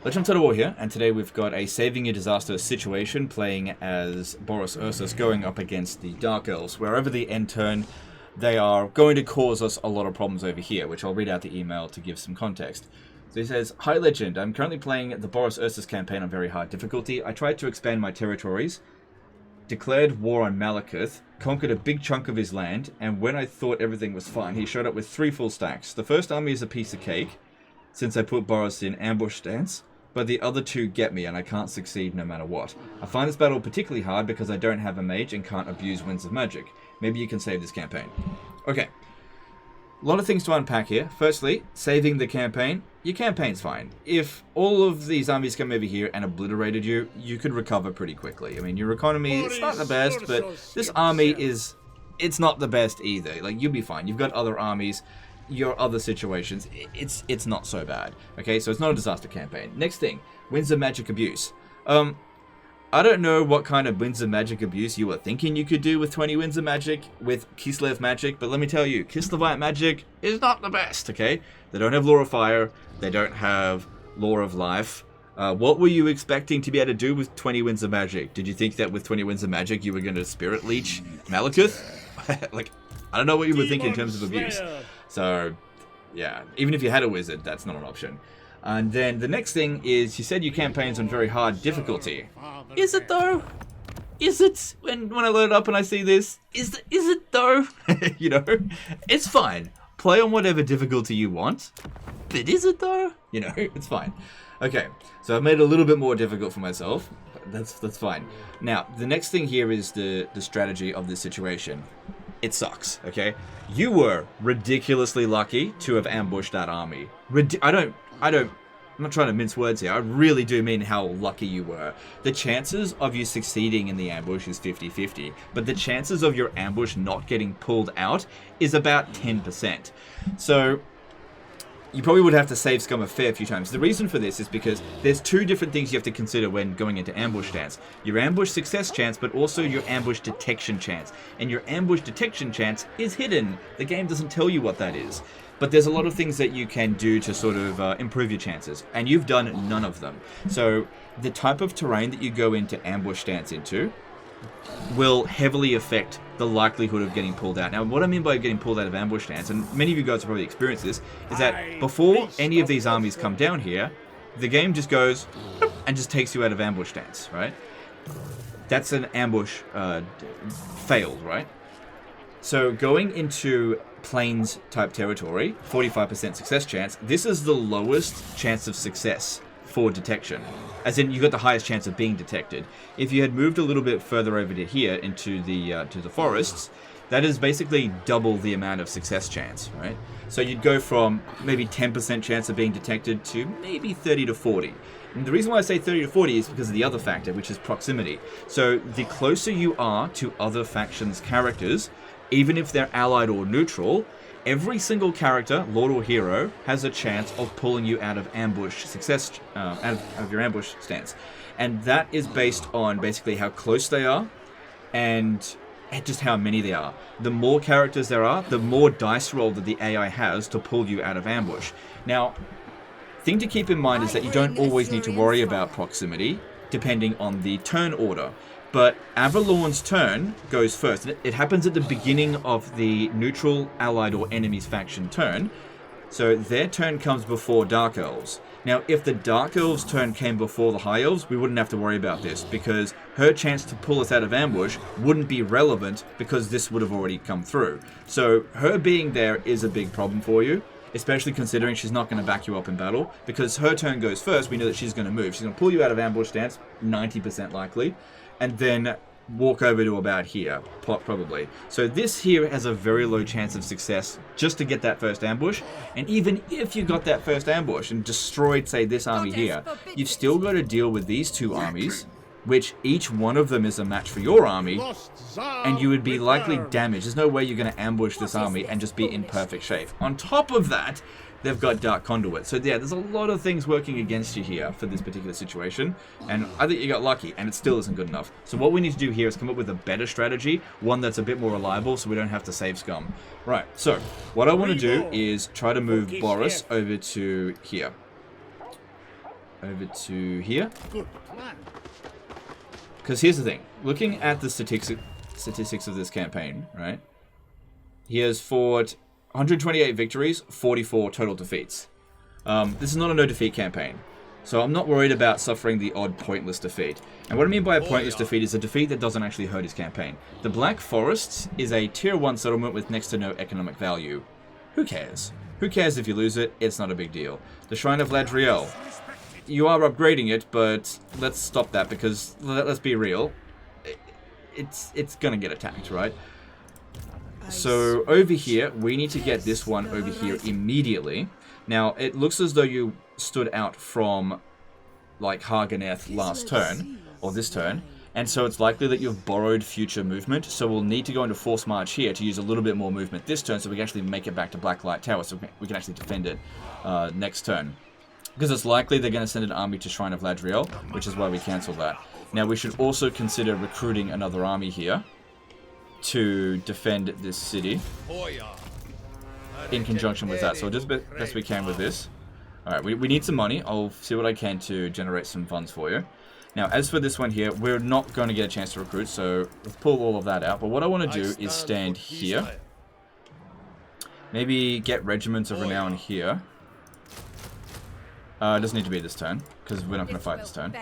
Legend of Total War here, and today we've got a Saving a Disaster situation playing as Boris Ursus going up against the Dark Elves, where over the end turn they are going to cause us a lot of problems over here, which I'll read out the email to give some context. So he says, "Hi Legend, I'm currently playing the Boris Ursus campaign on very hard difficulty. I tried to expand my territories, declared war on Malekith, conquered a big chunk of his land, and when I thought everything was fine, he showed up with 3 full stacks. The first army is a piece of cake, since I put Boris in ambush stance, but the other 2 get me and I can't succeed no matter what. I find this battle particularly hard because I don't have a mage and can't abuse Winds of Magic. Maybe you can save this campaign." Okay. A lot of things to unpack here. Firstly, saving the campaign. Your campaign's fine. If all of these armies come over here and obliterated you, you could recover pretty quickly. I mean, your economy, it's not the best, but this army is... it's not the best either. Like, you'll be fine. You've got other armies, your other situations. It's not so bad. Okay, so it's not a disaster campaign. Next thing, Winds of Magic abuse. I don't know what kind of Winds of Magic abuse you were thinking you could do with 20 Winds of Magic with Kislev Magic, but let me tell you, Kislevite Magic is not the best, okay? They don't have Law of Fire, they don't have Law of Life. What were you expecting to be able to do with 20 Winds of Magic? Did you think that with 20 Winds of Magic you were going to Spirit Leech Malekith? Like, I don't know what you were thinking in terms of abuse. So, yeah, even if you had a wizard, that's not an option. And then the next thing is, you said your campaign's on very hard difficulty. Is it though? Is it? When I load it up and I see this, is it though? You know, it's fine. Play on whatever difficulty you want. But is it though? You know, it's fine. Okay, so I've made it a little bit more difficult for myself. That's fine. Now, the next thing here is the strategy of this situation. It sucks, okay? You were ridiculously lucky to have ambushed that army. I'm not trying to mince words here. I really do mean how lucky you were. The chances of you succeeding in the ambush is 50-50, but the chances of your ambush not getting pulled out is about 10%. So you probably would have to save scum a fair few times. The reason for this is because there's 2 different things you have to consider when going into ambush stance. Your ambush success chance, but also your ambush detection chance. And your ambush detection chance is hidden. The game doesn't tell you what that is. But there's a lot of things that you can do to sort of improve your chances. And you've done none of them. So the type of terrain that you go into ambush stance into will heavily affect the likelihood of getting pulled out. Now, what I mean by getting pulled out of ambush stance, and many of you guys have probably experienced this, is that before any of these armies come down here, the game just goes and just takes you out of ambush stance, right? That's an ambush failed, right? So going into plains type territory, 45% success chance, this is the lowest chance of success for detection. As in, you got the highest chance of being detected. If you had moved a little bit further over to here, into the forests, that is basically double the amount of success chance, right? So you'd go from maybe 10% chance of being detected to maybe 30 to 40. And the reason why I say 30 to 40 is because of the other factor, which is proximity. So the closer you are to other factions' characters, even if they're allied or neutral, every single character, lord or hero, has a chance of pulling you out of ambush success, out of your ambush stance. And that is based on basically how close they are and just how many they are. The more characters there are, the more dice roll that the AI has to pull you out of ambush. Now, thing to keep in mind is that you don't always need to worry about proximity, depending on the turn order. But Avalorn's turn goes first. It happens at the beginning of the neutral, allied, or enemy's faction turn. So their turn comes before Dark Elves. Now, if the Dark Elves' turn came before the High Elves, we wouldn't have to worry about this, because her chance to pull us out of ambush wouldn't be relevant because this would have already come through. So her being there is a big problem for you, especially considering she's not going to back you up in battle, because her turn goes first. We know that she's going to move. She's going to pull you out of ambush stance, 90% likely, and then walk over to about here, probably. So this here has a very low chance of success just to get that first ambush. And even if you got that first ambush and destroyed, say, this army here, you've still got to deal with these 2 armies, which each one of them is a match for your army, and you would be likely damaged. There's no way you're going to ambush this army and just be in perfect shape. On top of that, they've got Dark Conduit. So yeah, there's a lot of things working against you here for this particular situation, and I think you got lucky, and it still isn't good enough. So what we need to do here is come up with a better strategy, one that's a bit more reliable, so we don't have to save scum. Right, so what I want to do is try to move Boris over to here. over to here. Because here's the thing. Looking at the statistics of this campaign, right? He has fought 128 victories, 44 total defeats. This is not a no-defeat campaign. So I'm not worried about suffering the odd pointless defeat. And what I mean by a pointless defeat is a defeat that doesn't actually hurt his campaign. The Black Forests is a tier 1 settlement with next to no economic value. Who cares? Who cares if you lose it? It's not a big deal. The Shrine of Ladriel. You are upgrading it, but let's stop that because, let's be real, it's gonna get attacked, right? So over here, we need to get this one over here immediately. Now, it looks as though you stood out from, like, Haganeth last turn, or this turn, and so it's likely that you've borrowed future movement, so we'll need to go into Force March here to use a little bit more movement this turn so we can actually make it back to Blacklight Tower, so we can actually defend it next turn. Because it's likely they're going to send an army to Shrine of Ladriel, which is why we cancel that. Now, we should also consider recruiting another army here to defend this city in conjunction with that. So we'll do the best we can with this. Alright, we need some money. I'll see what I can to generate some funds for you. Now, as for this one here, we're not going to get a chance to recruit, so let's pull all of that out. But what I want to do is stand here. Maybe get regiments of renown here. It doesn't need to be this turn, because we're not going to fight this turn.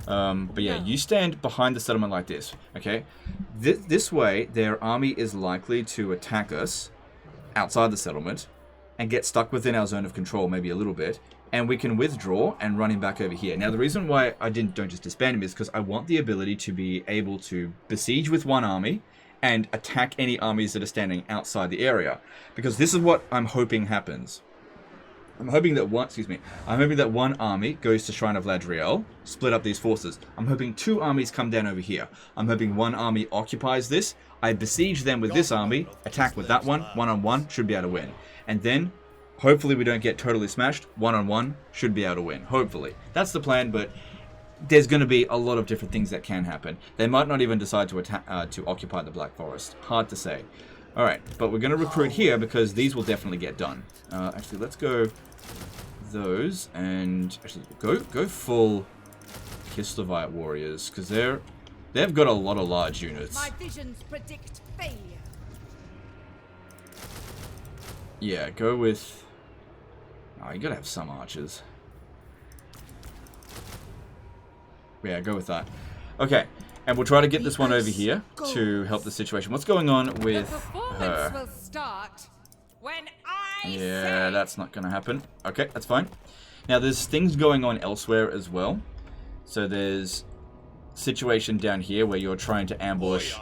But yeah, you stand behind the settlement like this, okay? This way, their army is likely to attack us outside the settlement and get stuck within our zone of control maybe a little bit, and we can withdraw and run him back over here. Now, the reason why I don't just disband him is because I want the ability to be able to besiege with one army and attack any armies that are standing outside the area, because this is what I'm hoping happens. I'm hoping that one army goes to Shrine of Ladriel, split up these forces. I'm hoping 2 armies come down over here. I'm hoping one army occupies this. I besiege them with this army, attack with that one-on-one, should be able to win. And then, hopefully we don't get totally smashed, one-on-one, should be able to win. Hopefully. That's the plan, but there's going to be a lot of different things that can happen. They might not even decide to occupy the Black Forest. Hard to say. Alright, but we're going to recruit here because these will definitely get done. Actually, let's go those, and actually go full Kisleviate warriors, because they've got a lot of large units. My visions predict failure. Yeah, go with... Oh, you gotta have some archers. Yeah, go with that. Okay, and we'll try to get this one over here to help the situation. What's going on with her? Will start when Yeah, that's not going to happen. Okay, that's fine. Now, there's things going on elsewhere as well. So there's situation down here where you're trying to ambush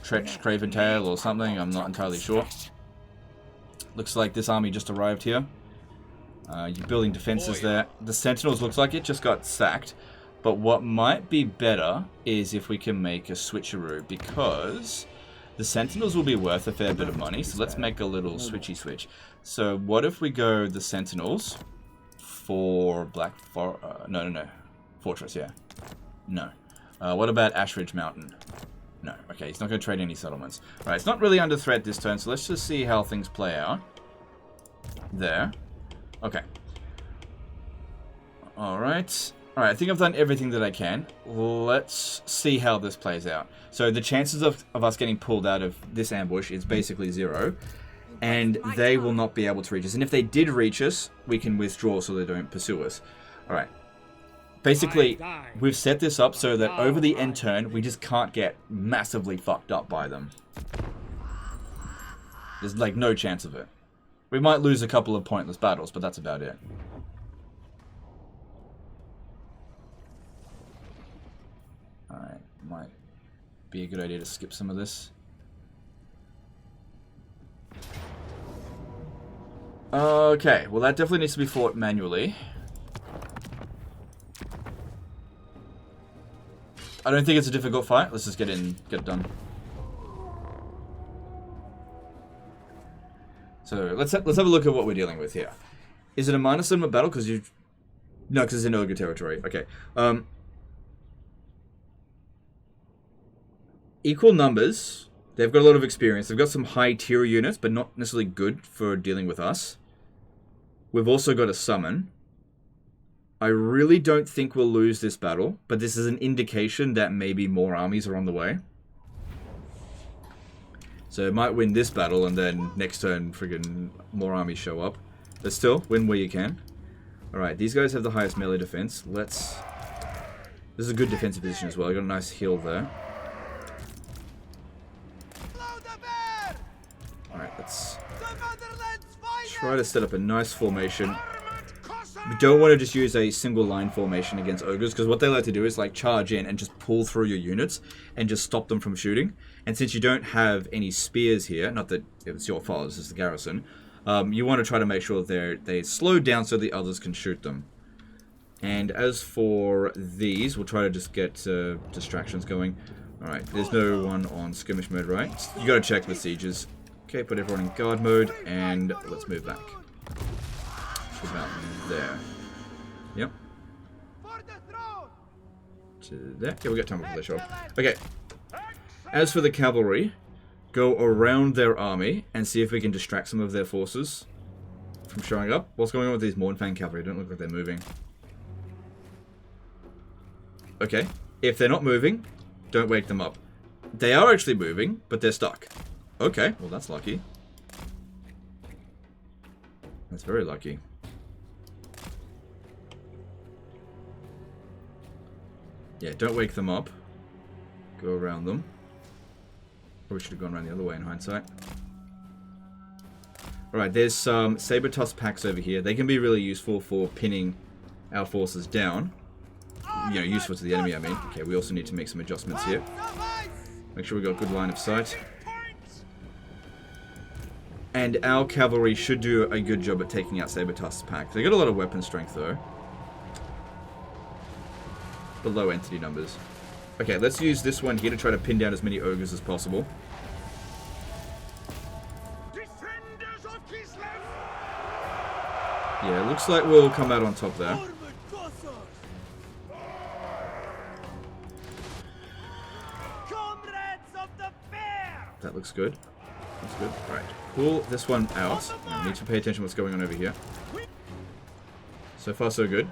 Tretch Craventail or something. I'm not entirely sure. Looks like this army just arrived here. You're building defenses there. The Sentinels looks like it just got sacked. But what might be better is if we can make a switcheroo, because the Sentinels will be worth a fair bit of money. So let's make a little switchy switch. So what if we go the Sentinels for no. Fortress, yeah. No. What about Ashridge Mountain? No. Okay, he's not going to trade any settlements. Right, it's not really under threat this turn, so let's just see how things play out. There. Okay. Alright. Alright, I think I've done everything that I can. Let's see how this plays out. So the chances of us getting pulled out of this ambush is basically 0. And they will not be able to reach us. And if they did reach us, we can withdraw so they don't pursue us. Alright. Basically, we've set this up so that over the end turn, we just can't get massively fucked up by them. There's like no chance of it. We might lose a couple of pointless battles, but that's about it. Alright, might be a good idea to skip some of this. Okay, well that definitely needs to be fought manually. I don't think it's a difficult fight. Let's just get it done. So let's have a look at what we're dealing with here. Is it a minor settlement battle? Because you, no, because it's in ogre territory. Okay. Equal numbers. They've got a lot of experience. They've got some high tier units, but not necessarily good for dealing with us. We've also got a summon. I really don't think we'll lose this battle, but this is an indication that maybe more armies are on the way. So it might win this battle, and then next turn, friggin' more armies show up. But still, win where you can. Alright, these guys have the highest melee defense. Let's... This is a good defensive position as well. I got a nice heal there. Alright, let's try to set up a nice formation. We don't want to just use a single line formation against ogres, because what they like to do is like charge in and just pull through your units and just stop them from shooting. And since you don't have any spears here, not that it's your fault, this is the garrison, you want to try to make sure they slow down so the others can shoot them. And as for these, we'll try to just get distractions going. Alright, there's no one on skirmish mode, right? You gotta check the sieges. Okay, put everyone in guard mode, and let's move back. About there. Yep. To there. Yeah, we got time before they show up. Okay. As for the cavalry, go around their army and see if we can distract some of their forces from showing up. What's going on with these Mournfang cavalry? Don't look like they're moving. Okay. If they're not moving, don't wake them up. They are actually moving, but they're stuck. Okay. Well, that's lucky. That's very lucky. Yeah, don't wake them up. Go around them. Probably should have gone around the other way in hindsight. Alright, there's some saber tusk packs over here. They can be really useful for pinning our forces down. You know, useful to the enemy, I mean. Okay, we also need to make some adjustments here. Make sure we got good line of sight. And our cavalry should do a good job at taking out saber tusk packs. They got a lot of weapon strength, though. Below entity numbers. Okay, let's use this one here to try to pin down as many ogres as possible. Yeah, it looks like we'll come out on top there. That looks good. That's good. Alright, pull this one out. I need to pay attention to what's going on over here. So far, so good.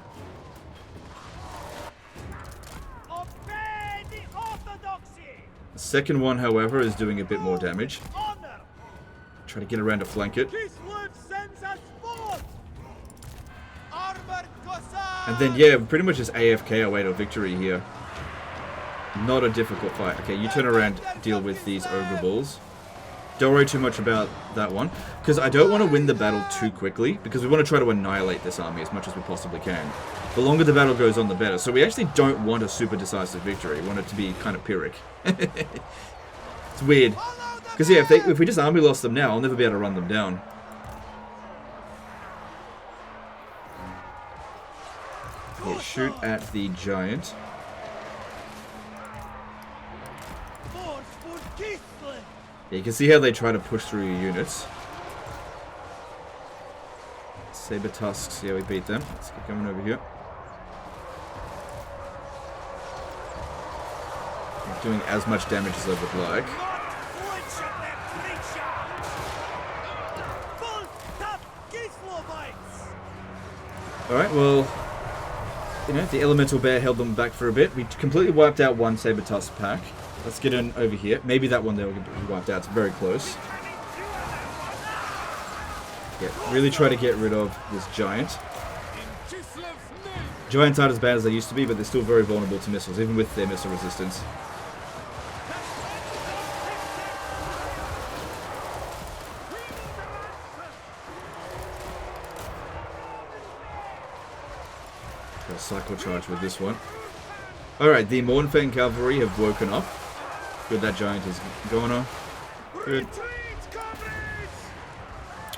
The second one, however, is doing a bit more damage. Try to get around to flank it. And then, yeah, pretty much just AFK our way to victory here. Not a difficult fight. Okay, you turn around, deal with these ogre bulls. Don't worry too much about that one, because I don't want to win the battle too quickly, because we want to try to annihilate this army as much as we possibly can. The longer the battle goes on, the better. So we actually don't want a super decisive victory. We want it to be kind of Pyrrhic. It's weird. Because, yeah, if we just army lost them now, I'll never be able to run them down. Okay, shoot at the giant. Yeah, you can see how they try to push through your units. Saber tusks, yeah, we beat them. Let's get coming over here. Not doing as much damage as I would like. Alright, well, you know, the elemental bear held them back for a bit. We completely wiped out one saber tusk pack. Let's get in over here. Maybe that one there will get wiped out. It's very close. Yeah, really try to get rid of this giant. Giants aren't as bad as they used to be, but they're still very vulnerable to missiles, even with their missile resistance. Got a cycle charge with this one. Alright, the Mournfang cavalry have woken up. Good, that giant is going on. Good.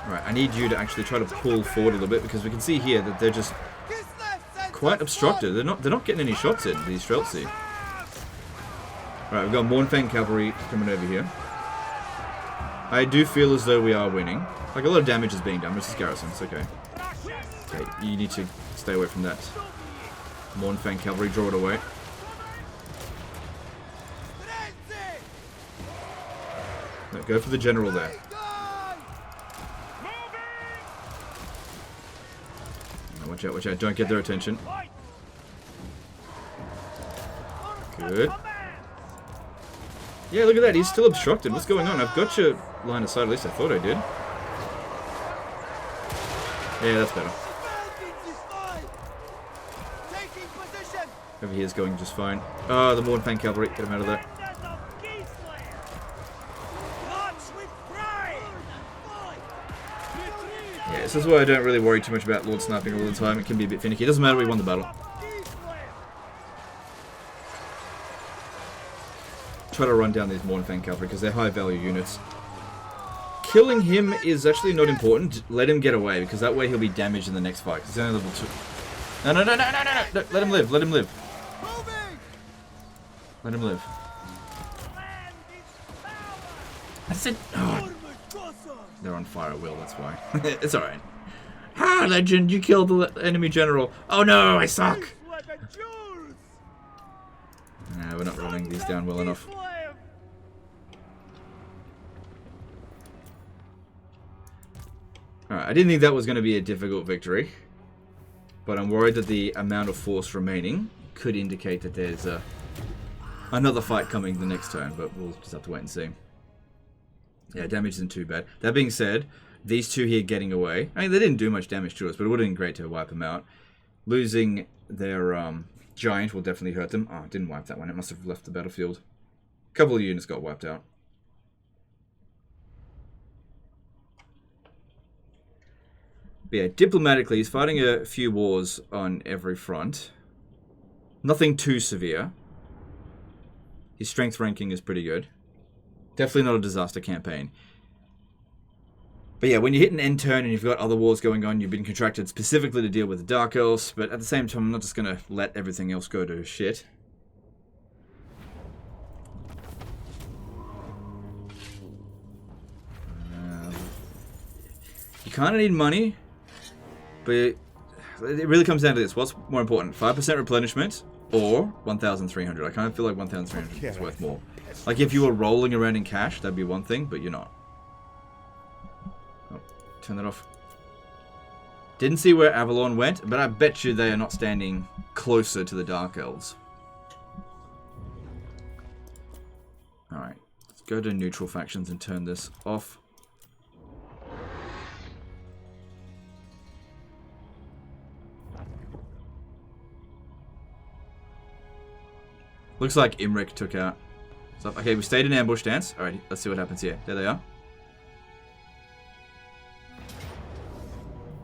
Alright, I need you to actually try to pull forward a little bit, because we can see here that they're just quite obstructed. They're not getting any shots in, these Streltsy. Alright, we've got Mournfang cavalry coming over here. I do feel as though we are winning. Like, a lot of damage is being done, which is garrison, it's okay. Okay, you need to stay away from that. Mournfang cavalry, draw it away. No, go for the general there. Now watch Watch out, watch out. Don't get their attention. Good. Yeah, look at that. He's still obstructed. What's going on? I've got your line of sight. At least I thought I did. Yeah, that's better. Over here is going just fine. Oh, the Mornfang Cavalry. Get him out of there. Yeah, this is why I don't really worry too much about Lord sniping all the time. It can be a bit finicky. It doesn't matter, we won the battle. Try to run down these Mornfang Cavalry because they're high value units. Killing him is actually not important. Let him get away because that way he'll be damaged in the next fight. He's only level 2. No, no, no, no, no, no, no. Let him live. Let him live. Let him live. I said... Oh. They're on fire at will, that's why. It's alright. Ha, legend, you killed the enemy general. Oh no, I suck! Nah, we're not running these down well enough. Alright, I didn't think that was going to be a difficult victory. But I'm worried that the amount of force remaining could indicate that there's another fight coming the next turn, but we'll just have to wait and see. Yeah, damage isn't too bad. That being said, these two here getting away. I mean, they didn't do much damage to us, but it would have been great to wipe them out. Losing their giant will definitely hurt them. Oh, it didn't wipe that one. It must have left the battlefield. A couple of units got wiped out. But yeah, diplomatically, he's fighting a few wars on every front. Nothing too severe. His strength ranking is pretty good. Definitely not a disaster campaign. But yeah, when you hit an end turn and you've got other wars going on, you've been contracted specifically to deal with the Dark Elves, but at the same time, I'm not just going to let everything else go to shit. You kind of need money, but it really comes down to this. What's more important, 5% replenishment or 1,300? I kind of feel like 1,300 is worth more. Like, if you were rolling around in cash, that'd be one thing, but you're not. Oh, turn that off. Didn't see where Avalon went, but I bet you they are not standing closer to the Dark Elves. Alright, let's go to neutral factions and turn this off. Looks like Imric took out. So, okay, we stayed in ambush stance. Alright, let's see what happens here. There they are.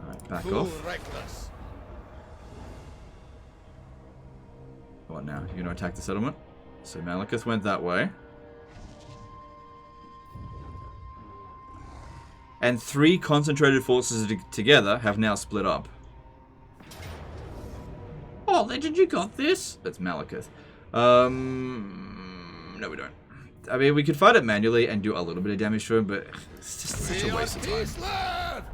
Alright, back off. What now? You're going to attack the settlement? So Malekith went that way. And 3 concentrated forces together have now split up. Oh, Legend, you got this? That's Malekith. No, we don't. I mean, we could fight it manually and do a little bit of damage to him, but it's just such a waste of time.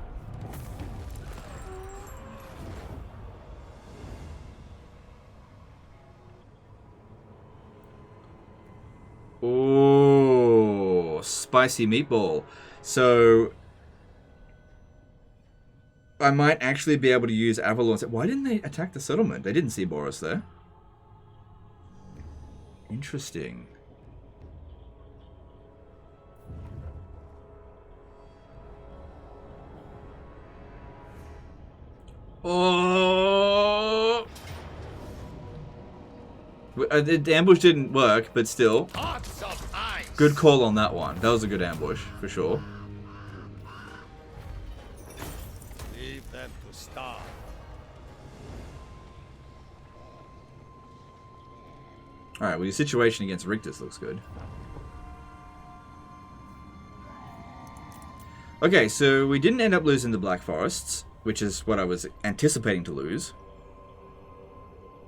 Oh, spicy meatball. So I might actually be able to use Avalon. Why didn't they attack the settlement? They didn't see Boris there. Interesting. Oh! The ambush didn't work, but still. Good call on that one. That was a good ambush, for sure. Leave them to starve. Alright, well, your situation against Rictus looks good. Okay, so we didn't end up losing the Black Forests, which is what I was anticipating to lose.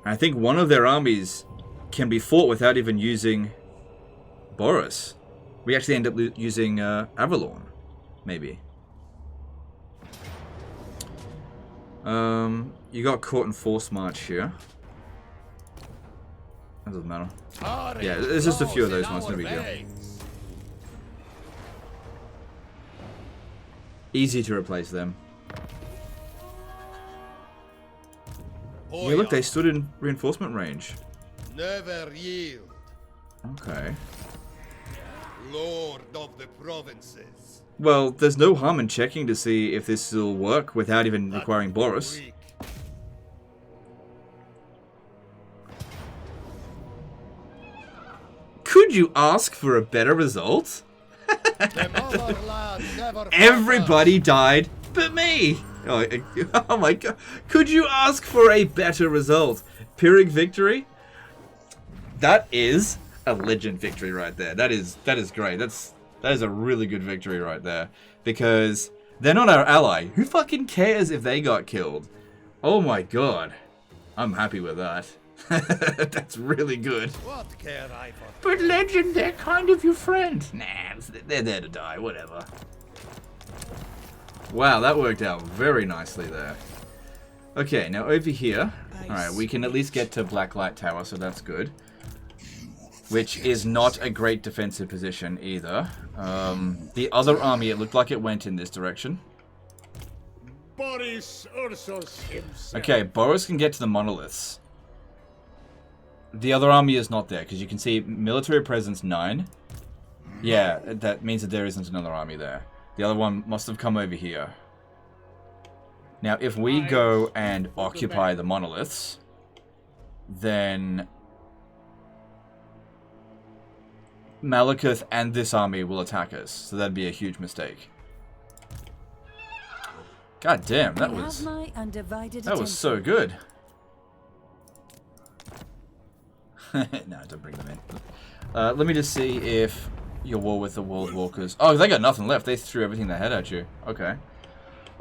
I think one of their armies can be fought without even using Boris. We actually end up using Avalon, maybe. You got caught in force march here. That doesn't matter. Yeah, there's just a few of those ones, no big deal. Easy to replace them. Yeah, look, they stood in reinforcement range. Never yield. Okay. Lord of the provinces. Well, there's no harm in checking to see if this will work without even requiring Boris. Weak. Could you ask for a better result? The motherland never Everybody died but me! Oh, oh my god. Could you ask for a better result? Pyrrhic victory? That is a legend victory right there. That is great. That is a really good victory right there. Because they're not our ally. Who fucking cares if they got killed? Oh my god. I'm happy with that. That's really good. What care I for? But legend, they're kind of your friend. Nah, they're there to die, whatever. Wow, that worked out very nicely there. Okay, now over here. Alright, we can at least get to Blacklight Tower, so that's good. Which is not a great defensive position either. The other army, it looked like it went in this direction. Boris Ursus himself. Okay, Boris can get to the monoliths. The other army is not there, because you can see military presence 9. Yeah, that means that there isn't another army there. The other one must have come over here. Now, if we go and occupy the monoliths, then Malekith and this army will attack us, so that'd be a huge mistake. God damn, that was so good. No, don't bring them in. Let me just see if your war with the World Walkers. Oh, they got nothing left. They threw everything they had at you. Okay.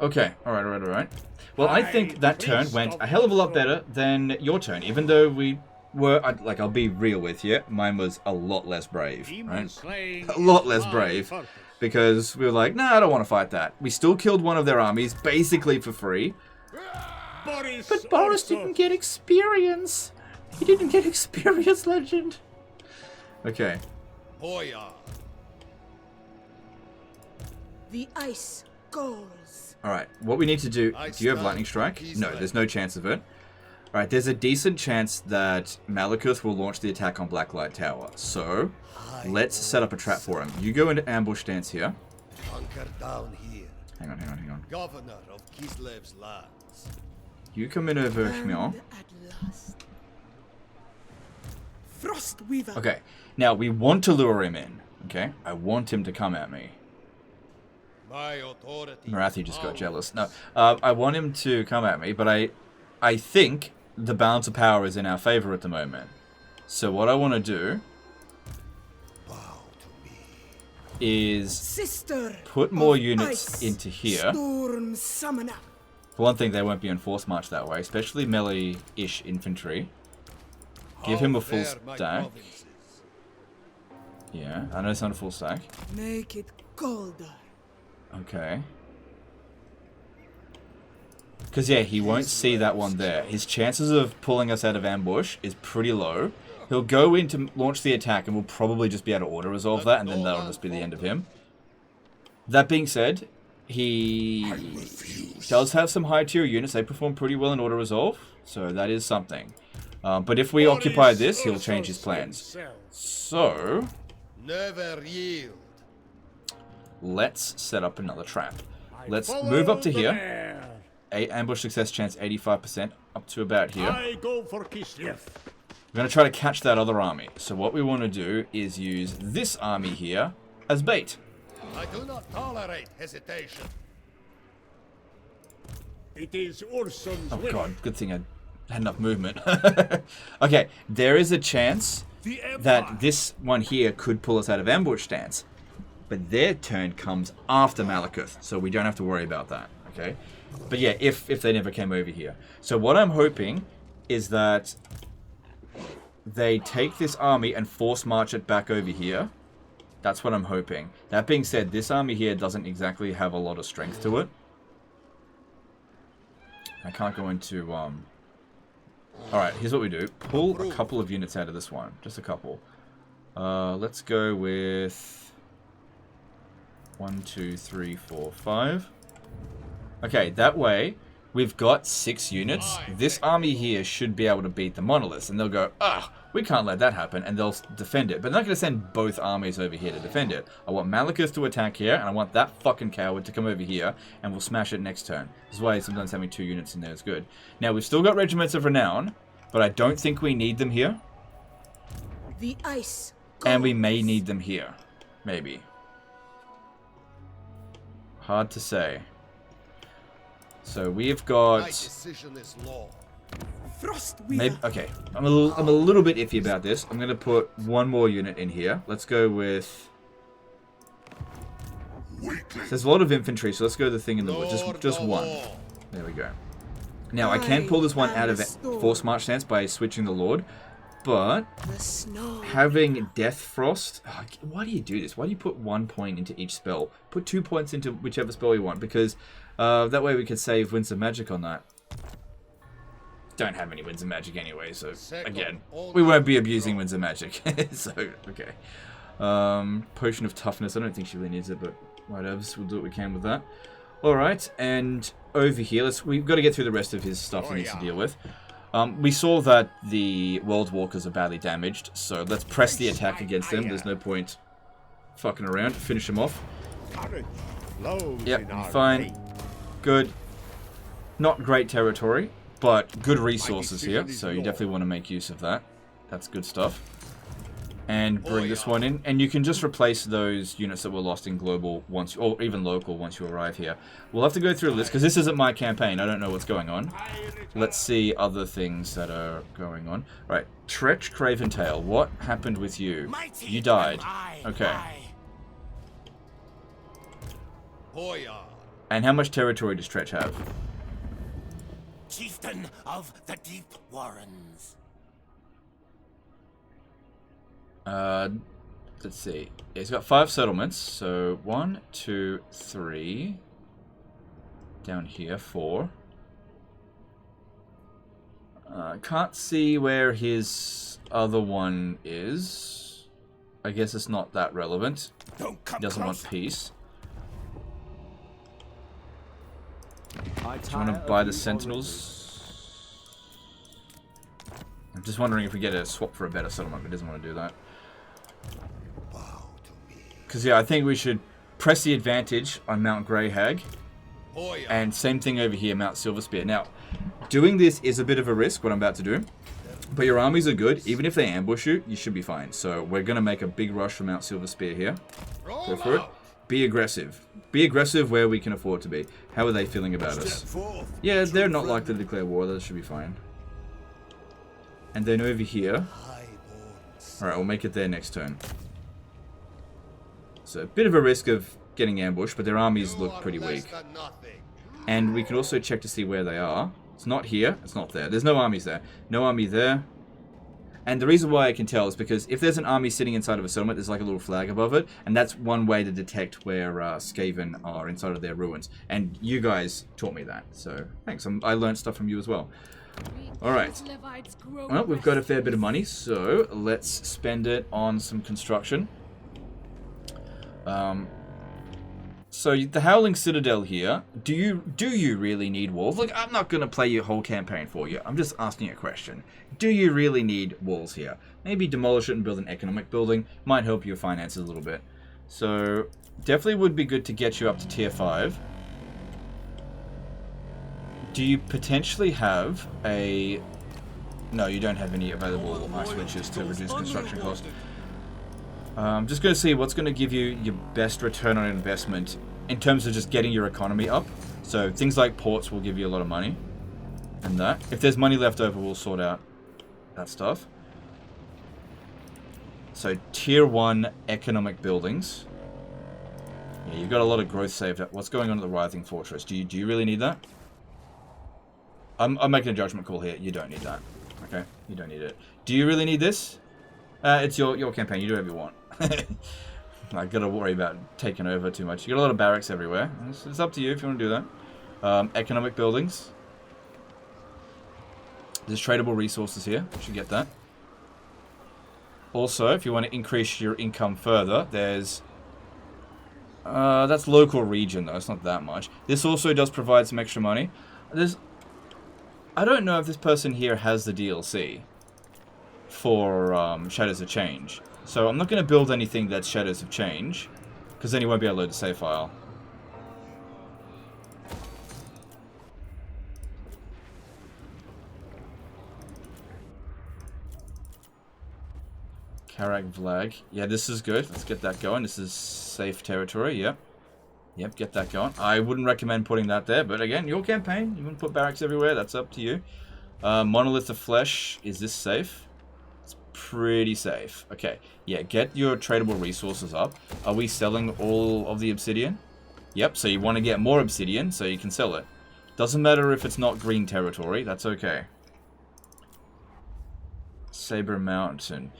Okay. Alright. Well, I think that turn went a hell of a lot better than your turn, even though we were, like, I'll be real with you, mine was a lot less brave, right? A lot less brave, because we were like, nah, I don't want to fight that. We still killed one of their armies, basically for free. But Boris didn't get experience. He didn't get experience, legend. Okay. Hoya. The ice goes. Alright, what we need to do you have lightning strike? No, there's no chance of it. Alright, there's a decent chance that Malekith will launch the attack on Blacklight Tower. So, let's set up a trap for him. You go into ambush stance here. Bunker down here. Hang on. Governor of Kislev's lands. You come in over here. At last. Frostweaver. Okay, now we want to lure him in. Okay, I want him to come at me. My authority. Marathi just got jealous. No, I want him to come at me, but I think the balance of power is in our favor at the moment. So what I want to do is Sister put more of units ice, into here. Storm summoner. For one thing, they won't be in force march that way, especially melee-ish infantry. Give him a full stack. Yeah, I know it's not a full stack. Make it colder. Okay. Because, yeah, he won't see that one there. His chances of pulling us out of ambush is pretty low. He'll go in to launch the attack, and we'll probably just be able to auto-resolve that, and then that'll just be the end of him. That being said, he does have some high-tier units. They perform pretty well in auto-resolve, so that is something. But if we occupy this, he'll change his plans. So, Never yield. let's set up another trap. Let's move up to here. Ambush success chance 85%, up to about here. I go for Kislev. We're going to try to catch that other army. So what we want to do is use this army here as bait. I do not tolerate hesitation. It is Urson's Oh will. god, good thing I had enough movement. Okay, there is a chance that this one here could pull us out of ambush stance. But their turn comes after Malekith, so we don't have to worry about that, okay? But yeah, if they never came over here. So what I'm hoping is that they take this army and force march it back over here. That's what I'm hoping. That being said, this army here doesn't exactly have a lot of strength to it. I can't go into, Alright, here's what we do. Pull a couple of units out of this one. Just a couple. Let's go with 1, 2, 3, 4, 5. Okay, that way we've got 6 units. This army here should be able to beat the monoliths. And they'll go, we can't let that happen. And they'll defend it. But they're not going to send both armies over here to defend it. I want Malachus to attack here. And I want that fucking coward to come over here. And we'll smash it next turn. This is why sometimes having 2 units in there is good. Now, we've still got regiments of renown. But I don't think we need them here. The ice. And we may need them here. Maybe. Hard to say. So we've got. My decision is law. Maybe, okay, I'm a little bit iffy about this. I'm gonna put one more unit in here. Let's go with. There's a lot of infantry, so let's go with the thing in the wood. Just one. There we go. Now I can pull this one out of force march stance by switching the Lord, but having Death Frost. Why do you do this? Why do you put 1 point into each spell? Put 2 points into whichever spell you want, because that way we could save Winds of Magic on that. Don't have any Winds of Magic anyway, so again, we won't be abusing Winds of Magic. So, okay. Potion of Toughness, I don't think she really needs it, but whatever, we'll do what we can with that. Alright, and over here, we've got to get through the rest of his stuff he needs to deal with. We saw that the World Walkers are badly damaged, so let's press the attack against them. There's no point fucking around. Finish them off. Yep, fine. Good. Not great territory, but good resources here, so you definitely want to make use of that. That's good stuff. And bring this one in, and you can just replace those units that were lost in global once, or even local once you arrive here. We'll have to go through this because this isn't my campaign. I don't know what's going on. Let's see other things that are going on. Right, Tretch Craventail, what happened with you? You died. Okay. And how much territory does Tretch have? Chieftain of the Deep Warrens. Let's see. He's got 5 settlements, so 1, 2, 3. Down here, 4. Can't see where his other one is. I guess it's not that relevant. He doesn't want peace. Do you want to buy the Sentinels? I'm just wondering if we get a swap for a better settlement, but he doesn't want to do that. Because, yeah, I think we should press the advantage on Mount Greyhag. And same thing over here, Mount Silverspear. Now, doing this is a bit of a risk, what I'm about to do. But your armies are good. Even if they ambush you, you should be fine. So we're going to make a big rush for Mount Silverspear here. Go for it. Be aggressive. Be aggressive where we can afford to be. How are they feeling about us? Yeah, they're not likely to declare war. That should be fine. And then over here. Alright, we'll make it there next turn. So, a bit of a risk of getting ambushed, but their armies look pretty weak. And we can also check to see where they are. It's not here, it's not there. There's no armies there. No army there. And the reason why I can tell is because if there's an army sitting inside of a settlement, there's like a little flag above it. And that's one way to detect where Skaven are inside of their ruins. And you guys taught me that. So, thanks. I learned stuff from you as well. Alright. Well, we've got a fair bit of money, so let's spend it on some construction. So the Howling Citadel here, do you really need walls? Look, I'm not going to play your whole campaign for you. I'm just asking a question. Do you really need walls here? Maybe demolish it and build an economic building. Might help your finances a little bit. So definitely would be good to get you up to tier 5. Do you potentially have a... No, you don't have any available ice witches to reduce construction cost. I'm just going to see what's going to give you your best return on investment in terms of just getting your economy up. So things like ports will give you a lot of money. And that. If there's money left over, we'll sort out that stuff. So tier 1 economic buildings. Yeah, you've got a lot of growth saved up. What's going on at the Writhing Fortress? Do you really need that? I'm making a judgment call here. You don't need that. Okay? You don't need it. Do you really need this? It's your campaign. You do whatever you want. I gotta worry about taking over too much. You got a lot of barracks everywhere. It's up to you if you want to do that. Economic buildings. There's tradable resources here. You should get that. Also, if you want to increase your income further, there's... that's local region though. It's not that much. This also does provide some extra money. I don't know if this person here has the DLC for Shadows of Change. So I'm not going to build anything that's Shadows of Change, because then you won't be able to load the save file. Karak Vlag. Yeah, this is good. Let's get that going. This is safe territory, yep. Yep, get that going. I wouldn't recommend putting that there, but again, your campaign. You want to put barracks everywhere, that's up to you. Monolith of Flesh. Is this safe? It's pretty safe. Okay, yeah, get your tradable resources up. Are we selling all of the obsidian? Yep, so you want to get more obsidian so you can sell it. Doesn't matter if it's not green territory, that's okay. Saber Mountain.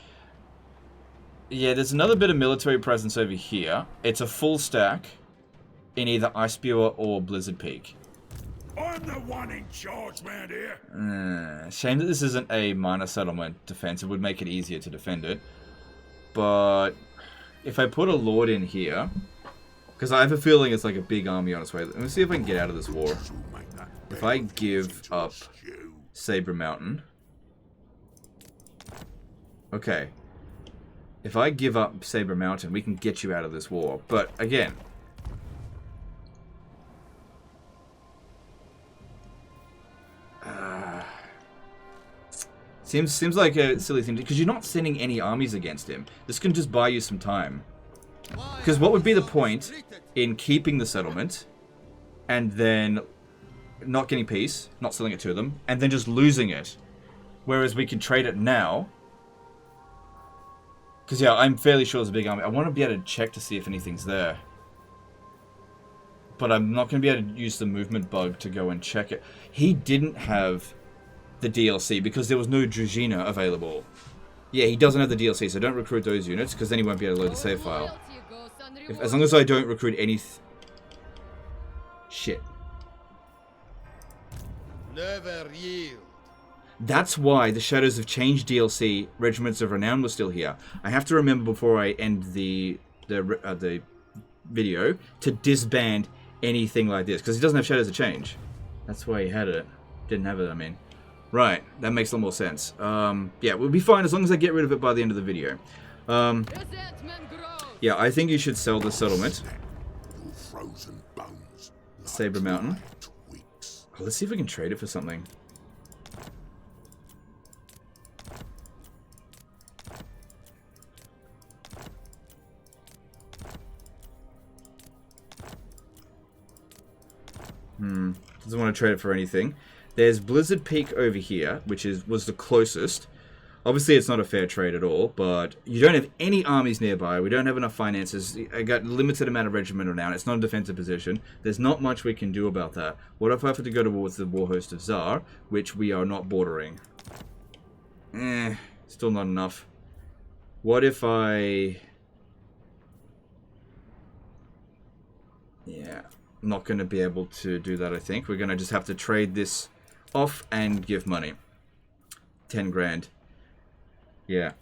Yeah, there's another bit of military presence over here. It's a full stack in either Ice Spewer or Blizzard Peak. I'm the one in charge round here. Shame that this isn't a minor settlement defense. It would make it easier to defend it. But if I put a lord in here, because I have a feeling it's like a big army on its way. Let me see if I can get out of this war. If I give up Saber Mountain. Okay. If I give up Saber Mountain, we can get you out of this war. But again, seems like a silly thing because you're not sending any armies against him. This can just buy you some time. Because what would be the point in keeping the settlement and then not getting peace, not selling it to them, and then just losing it? Whereas we can trade it now. Because, yeah, I'm fairly sure there's a big army. I want to be able to check to see if anything's there. But I'm not going to be able to use the movement bug to go and check it. He didn't have the DLC because there was no Druzhina available. Yeah, he doesn't have the DLC, so don't recruit those units because then he won't be able to load the save file. As long as I don't recruit any... Shit. Never yield. That's why the Shadows of Change DLC, Regiments of Renown, was still here. I have to remember before I end the video to disband anything like this, because he doesn't have Shadows of Change. That's why he had it. Didn't have it, I mean. Right, that makes a lot more sense. Yeah, we'll be fine as long as I get rid of it by the end of the video. Yeah, I think you should sell the settlement. Saber Mountain. Oh, let's see if we can trade it for something. Doesn't want to trade it for anything. There's Blizzard Peak over here, which was the closest. Obviously, it's not a fair trade at all, but you don't have any armies nearby. We don't have enough finances. I got limited amount of regiment now. It's not a defensive position. There's not much we can do about that. What if I have to go towards the War Host of Tsar, which we are not bordering? Still not enough. What if I... Yeah, I'm not going to be able to do that, I think. We're going to just have to trade this off and give money. 10 grand. Yeah.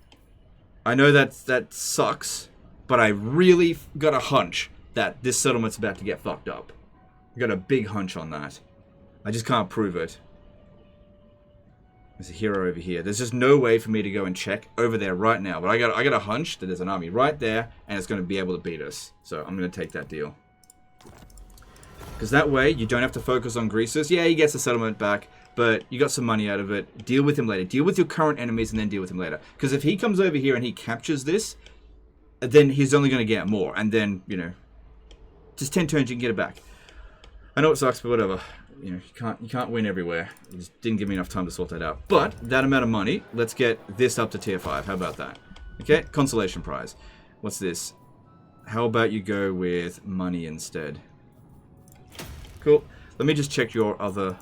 I know that sucks, but I really got a hunch that this settlement's about to get fucked up. I got a big hunch on that. I just can't prove it. There's a hero over here. There's just no way for me to go and check over there right now. But I got a hunch that there's an army right there, and it's going to be able to beat us. So I'm going to take that deal. Because that way, you don't have to focus on Greasus. Yeah, he gets the settlement back, but you got some money out of it. Deal with him later. Deal with your current enemies and then deal with him later. Because if he comes over here and he captures this, then he's only going to get more. And then, you know, just 10 turns, you can get it back. I know it sucks, but whatever. You know, you can't win everywhere. You just didn't give me enough time to sort that out. But that amount of money, let's get this up to tier 5. How about that? Okay, consolation prize. What's this? How about you go with money instead? Cool. Let me just check your other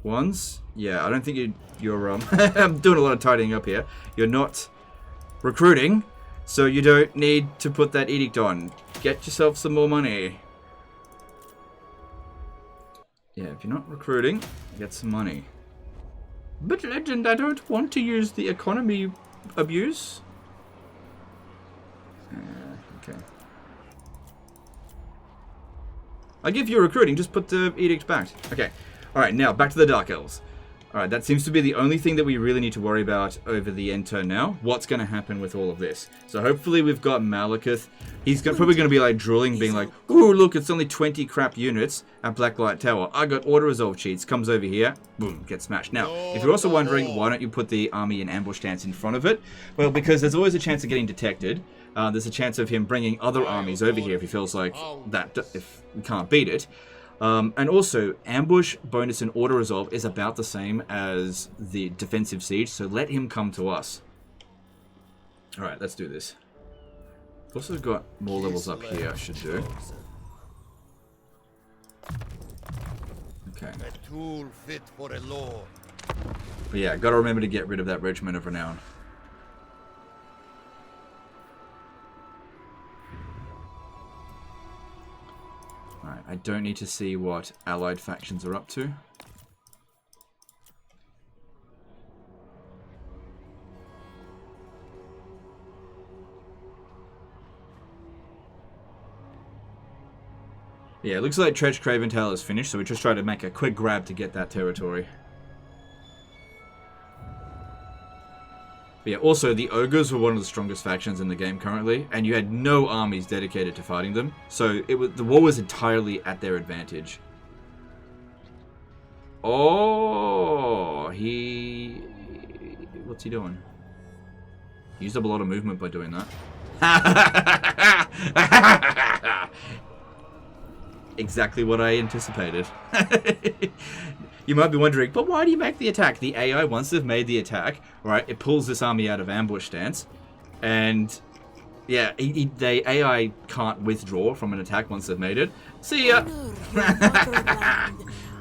ones. Yeah, I don't think you're I'm doing a lot of tidying up here. You're not recruiting, so you don't need to put that edict on. Get yourself some more money. Yeah, if you're not recruiting, get some money. But Legend, I don't want to use the economy abuse. Okay. I give you recruiting, just put the edict back. Okay. Alright, now back to the Dark Elves. Alright, that seems to be the only thing that we really need to worry about over the end turn now. What's going to happen with all of this? So hopefully we've got Malekith. He's probably going to be like drooling, being like, ooh, look, it's only 20 crap units at Blacklight Tower. I got auto-resolve cheats. Comes over here, boom, gets smashed. Now, if you're also wondering, why don't you put the army in ambush stance in front of it? Well, because there's always a chance of getting detected. There's a chance of him bringing other armies over here if he feels like that, if we can't beat it. And also, ambush, bonus, and auto-resolve is about the same as the defensive siege, so let him come to us. Alright, let's do this. We've also got more levels up here I should do. Okay. A tool fit for a lord. But yeah, gotta remember to get rid of that Regiment of Renown. Alright, I don't need to see what allied factions are up to. Yeah, it looks like Tretch Craventail is finished, so we just try to make a quick grab to get that territory. But yeah, also, the ogres were one of the strongest factions in the game currently, and you had no armies dedicated to fighting them, so the war was entirely at their advantage. Oh, what's he doing? He used up a lot of movement by doing that. Exactly what I anticipated. You might be wondering, but why do you make the attack? The AI, once they've made the attack, right, it pulls this army out of ambush stance. And, yeah, the AI can't withdraw from an attack once they've made it. See ya!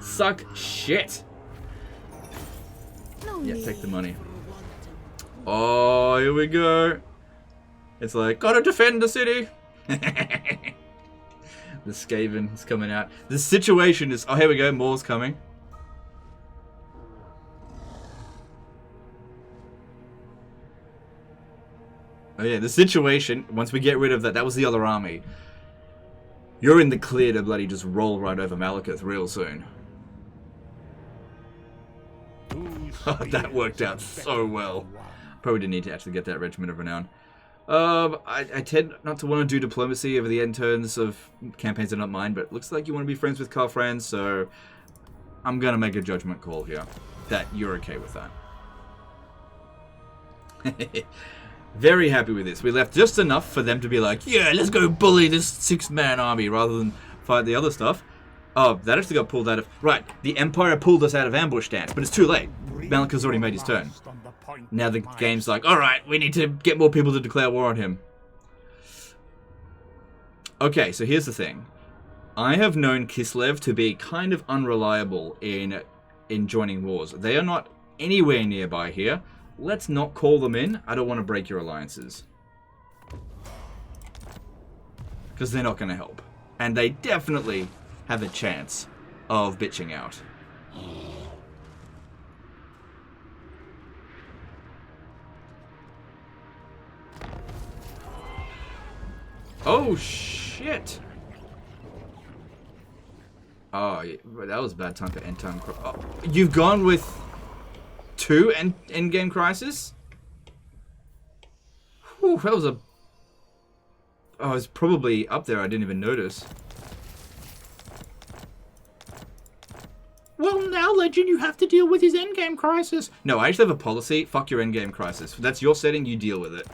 Suck shit! Yeah, take the money. Oh, here we go. It's like, gotta defend the city! The Skaven is coming out. The situation is... Oh, here we go. More's coming. Oh, yeah. The situation... Once we get rid of that... That was the other army. You're in the clear to bloody just roll right over Malekith real soon. That worked out so well. Probably didn't need to actually get that Regiment of Renown. I tend not to want to do diplomacy over the end turns of campaigns that are not mine, but it looks like you want to be friends with Carl-Franz, so I'm going to make a judgment call here that you're okay with that. Very happy with this. We left just enough for them to be like, yeah, let's go bully this 6-man army rather than fight the other stuff. Oh, that actually got pulled out of... Right, the Empire pulled us out of ambush stance, but it's too late. Malekith's already made his turn. Now the game's like, alright, we need to get more people to declare war on him. Okay, so here's the thing. I have known Kislev to be kind of unreliable in joining wars. They are not anywhere nearby here. Let's not call them in. I don't want to break your alliances. Because they're not going to help. And they definitely have a chance of bitching out. Oh, shit. Oh, yeah, that was a bad time for end time. Oh, you've gone with 2 Endgame Crisis? Whew, that was a... Oh, it's probably up there. I didn't even notice. Well, now, Legend, you have to deal with his Endgame Crisis. No, I actually have a policy. Fuck your Endgame Crisis. That's your setting. You deal with it.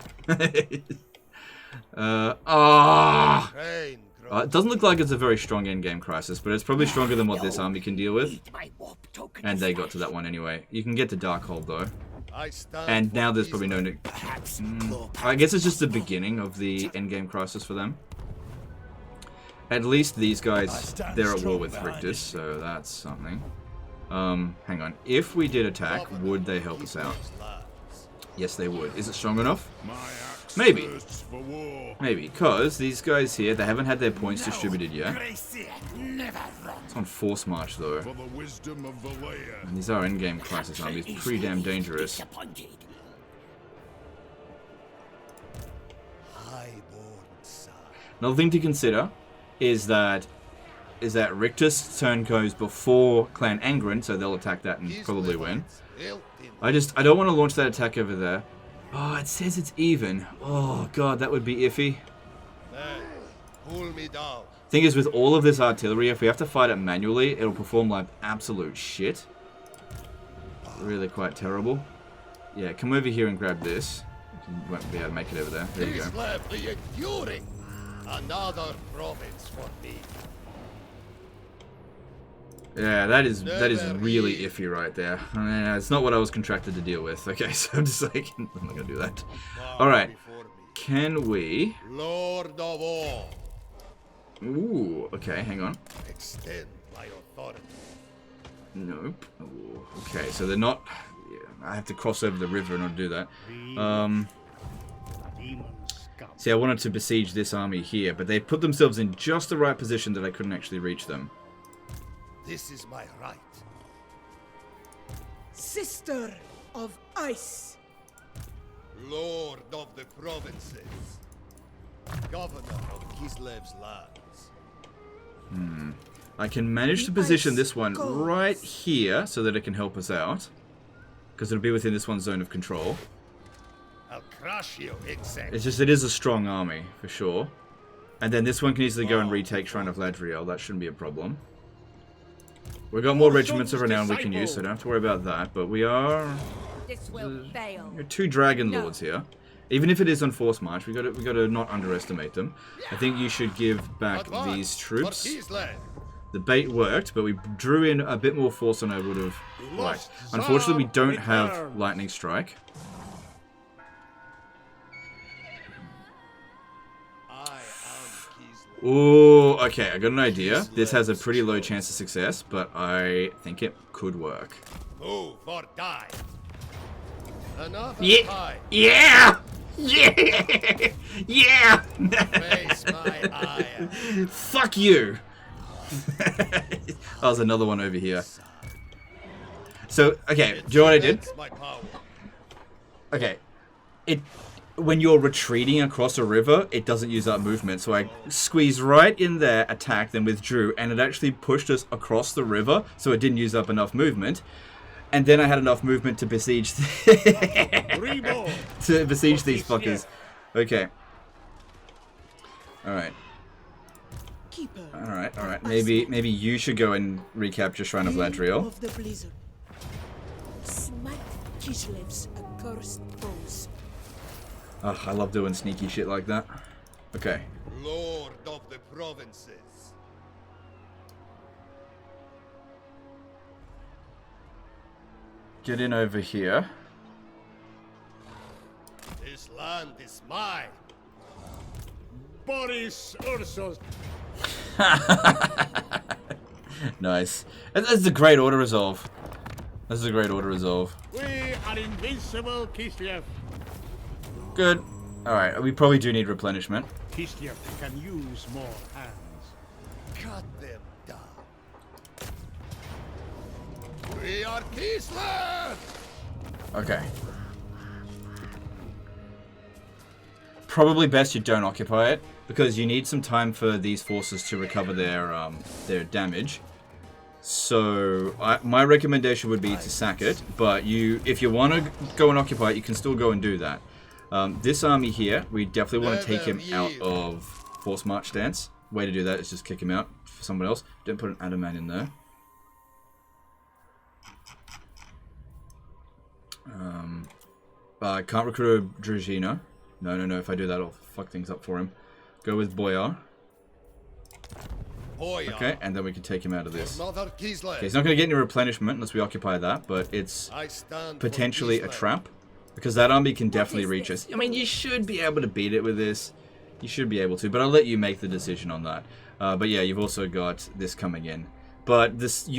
It doesn't look like it's a very strong endgame crisis, but it's probably stronger than what this army can deal with. And they got to that one anyway. You can get to Darkhold though. And now there's probably no... I guess it's just the beginning of the endgame crisis for them. At least these guys, they're at war with Rictus, so that's something. Hang on. If we did attack, would they help us out? Yes, they would. Is it strong enough? Maybe. Maybe, because these guys here, they haven't had their points distributed yet. It's on Force March, though. And these are in-game crisis armies. Pretty damn dangerous. Another thing to consider is that is that Richter's turn goes before Clan Angren, so they'll attack that and probably win. I don't want to launch that attack over there. Oh, it says it's even. Oh god, that would be iffy. Pull me down. Thing is, with all of this artillery, if we have to fight it manually, it'll perform like absolute shit. Really quite terrible. Yeah, come over here and grab this. You won't be able to make it over there. There you go. Another province for me. Yeah, that is really iffy right there. It's not what I was contracted to deal with. Okay, so I'm just like, I'm not gonna do that. All right, can we? Lord of all. Ooh, okay, hang on. Extend my authority. Nope. Ooh, okay, so they're not. Yeah, I have to cross over the river in order to do that. See, I wanted to besiege this army here, but they put themselves in just the right position that I couldn't actually reach them. This is my right. Sister of ice. Lord of the provinces. Governor of Kislev's lands. I can manage to position this one right here so that it can help us out. Because it'll be within this one's zone of control. I'll crush you, insect. It's just, it is a strong army, for sure. And then this one can easily go and retake Shrine of Ladriel. That shouldn't be a problem. We've got more regiments of renown we can use, so don't have to worry about that. But we are... This will fail. two Dragon Lords here. Even if it is on force march, we got to not underestimate them. I think you should give back these troops. The bait worked, but we drew in a bit more force than I would have liked. Unfortunately, we don't have Lightning Strike. Ooh, okay, I got an idea. This has a pretty low chance of success, but I think it could work. Move or die. Another Yeah! Yeah! Yeah! Yeah! Face my ire. Fuck you! Oh, there's another one over here. So, okay, do you know what I did? My power. Okay. When you're retreating across a river, it doesn't use up movement. So I squeezed right in there, attacked, then withdrew, and it actually pushed us across the river, so it didn't use up enough movement. And then I had enough movement to besiege these fuckers. Okay. Alright. Alright. Maybe you should go and recapture Shrine of Ladriel. Of the blizzard. Smite Kislev's accursed foes. Oh, I love doing sneaky shit like that. Okay. Lord of the provinces. Get in over here. This land is mine. Boris Ursus. Nice. That's a great auto resolve. That's a great auto resolve. We are invincible, Kislev. Good. Alright, we probably do need replenishment. Kislev can use more hands. Cut them down. We are Kislev! Okay. Probably best you don't occupy it, because you need some time for these forces to recover their damage. So, my recommendation would be to sack it, but if you want to go and occupy it, you can still go and do that. This army here, we definitely want to take him out of force march stance. Way to do that is just kick him out for someone else. Don't put an Adaman in there. I can't recruit a Dragina. No. If I do that, I'll fuck things up for him. Go with Boyar. Okay, and then we can take him out of this. Okay, he's not going to get any replenishment unless we occupy that, but it's potentially a trap. Because that army can definitely reach us. I mean, you should be able to beat it with this. You should be able to, but I'll let you make the decision on that. But yeah, you've also got this coming in. But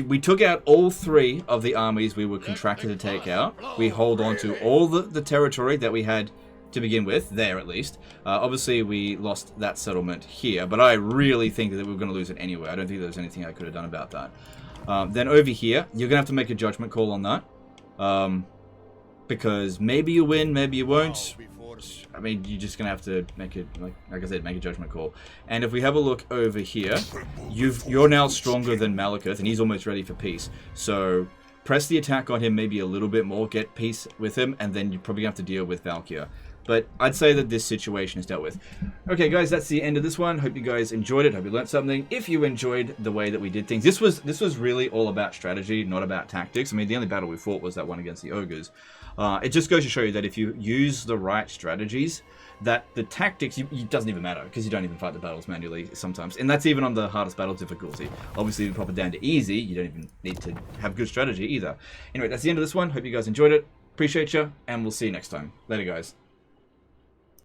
we took out all three of the armies we were contracted to take out. We hold on to all the territory that we had to begin with, there at least. Obviously, we lost that settlement here, but I really think that we were going to lose it anyway. I don't think there was anything I could have done about that. Then over here, you're going to have to make a judgment call on that. Because maybe you win, maybe you won't. I mean, you're just gonna have to make it, like I said, make a judgment call. And if we have a look over here, you're now stronger than Malekith, and he's almost ready for peace. So press the attack on him maybe a little bit more, get peace with him, and then you're probably gonna have to deal with Valkyr. But I'd say that this situation is dealt with. Okay, guys, that's the end of this one. Hope you guys enjoyed it. Hope you learned something. If you enjoyed the way that we did things, this was really all about strategy, not about tactics. I mean, the only battle we fought was that one against the ogres. It just goes to show you that if you use the right strategies, that the tactics, it doesn't even matter, because you don't even fight the battles manually sometimes. And that's even on the hardest battle difficulty. Obviously, if you pop it down to easy, you don't even need to have good strategy either. Anyway, that's the end of this one. Hope you guys enjoyed it. Appreciate you, and we'll see you next time. Later, guys.